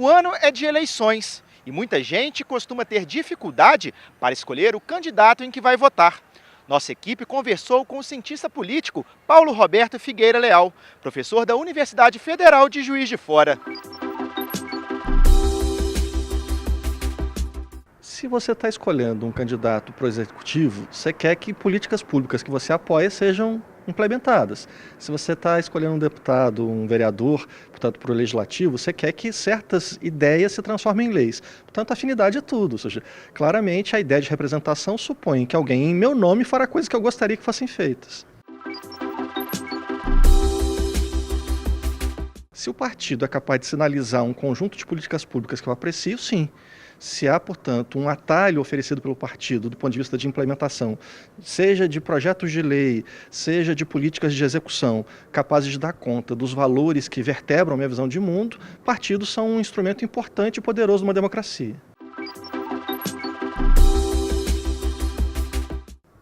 O ano é de eleições e muita gente costuma ter dificuldade para escolher o candidato em que vai votar. Nossa equipe conversou com o cientista político Paulo Roberto Figueira Leal, professor da Universidade Federal de Juiz de Fora. Se você está escolhendo um candidato para o executivo, você quer que políticas públicas que você apoia sejam implementadas. Se você está escolhendo um deputado, um vereador, portanto, para o legislativo, você quer que certas ideias se transformem em leis. Portanto, afinidade é tudo. Ou seja, claramente a ideia de representação supõe que alguém em meu nome fará coisas que eu gostaria que fossem feitas. Se o partido é capaz de sinalizar um conjunto de políticas públicas que eu aprecio, sim. Se há, portanto, um atalho oferecido pelo partido do ponto de vista de implementação, seja de projetos de lei, seja de políticas de execução, capazes de dar conta dos valores que vertebram a minha visão de mundo, partidos são um instrumento importante e poderoso numa democracia.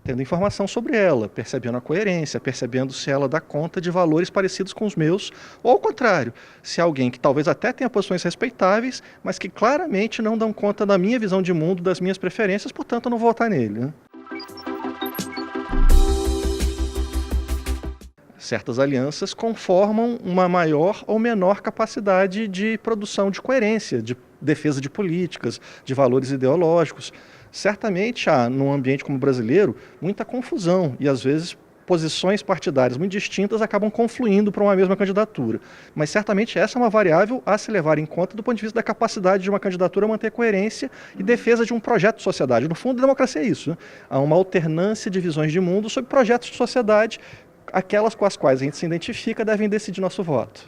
Tendo informação sobre ela, percebendo a coerência, percebendo se ela dá conta de valores parecidos com os meus, ou ao contrário, se é alguém que talvez até tenha posições respeitáveis, mas que claramente não dão conta da minha visão de mundo, das minhas preferências, portanto eu não vou votar nele, né? Certas alianças conformam uma maior ou menor capacidade de produção de coerência, de defesa de políticas, de valores ideológicos. Certamente há, num ambiente como o brasileiro, muita confusão e, às vezes, posições partidárias muito distintas acabam confluindo para uma mesma candidatura. Mas, certamente, essa é uma variável a se levar em conta do ponto de vista da capacidade de uma candidatura manter coerência e defesa de um projeto de sociedade. No fundo, a democracia é isso, né? Há uma alternância de visões de mundo sobre projetos de sociedade. Aquelas com as quais a gente se identifica devem decidir nosso voto.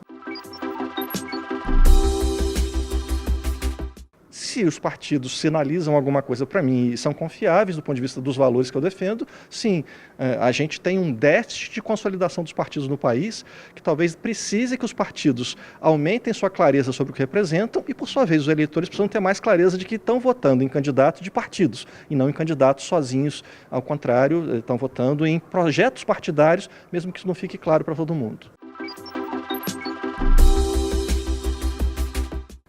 Se os partidos sinalizam alguma coisa para mim e são confiáveis do ponto de vista dos valores que eu defendo, sim, a gente tem um déficit de consolidação dos partidos no país, que talvez precise que os partidos aumentem sua clareza sobre o que representam e, por sua vez, os eleitores precisam ter mais clareza de que estão votando em candidatos de partidos e não em candidatos sozinhos. Ao contrário, estão votando em projetos partidários, mesmo que isso não fique claro para todo mundo.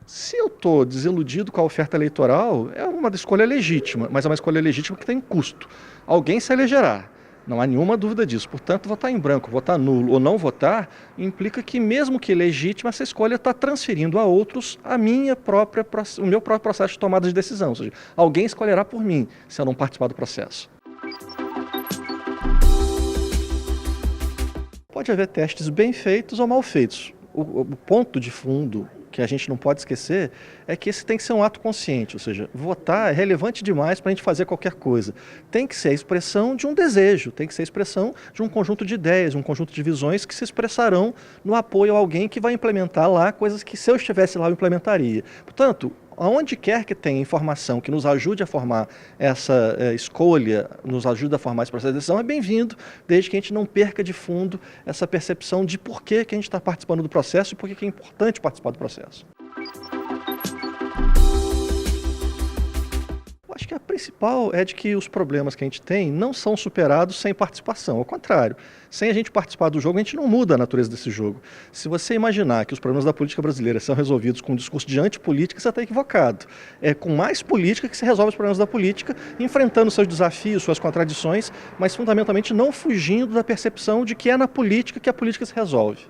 Se eu estou desiludido com a oferta eleitoral, é uma escolha legítima, mas é uma escolha legítima que tem custo. Alguém se elegerá, não há nenhuma dúvida disso. Portanto, votar em branco, votar nulo ou não votar, implica que, mesmo que legítima, essa escolha está transferindo a outros o meu próprio processo de tomada de decisão. Ou seja, alguém escolherá por mim, se eu não participar do processo. Pode haver testes bem feitos ou mal feitos. O ponto de fundo que a gente não pode esquecer é que esse tem que ser um ato consciente, ou seja, votar é relevante demais para a gente fazer qualquer coisa. Tem que ser a expressão de um desejo, tem que ser a expressão de um conjunto de ideias, um conjunto de visões que se expressarão no apoio a alguém que vai implementar lá coisas que, se eu estivesse lá, eu implementaria. Portanto, aonde quer que tenha informação que nos ajude a formar essa escolha, nos ajude a formar esse processo de decisão, é bem-vindo, desde que a gente não perca de fundo essa percepção de por que a gente está participando do processo e por que é importante participar do processo. Acho que a principal é de que os problemas que a gente tem não são superados sem participação. Ao contrário, sem a gente participar do jogo, a gente não muda a natureza desse jogo. Se você imaginar que os problemas da política brasileira são resolvidos com um discurso de antipolítica, você está equivocado. É com mais política que se resolve os problemas da política, enfrentando seus desafios, suas contradições, mas fundamentalmente não fugindo da percepção de que é na política que a política se resolve.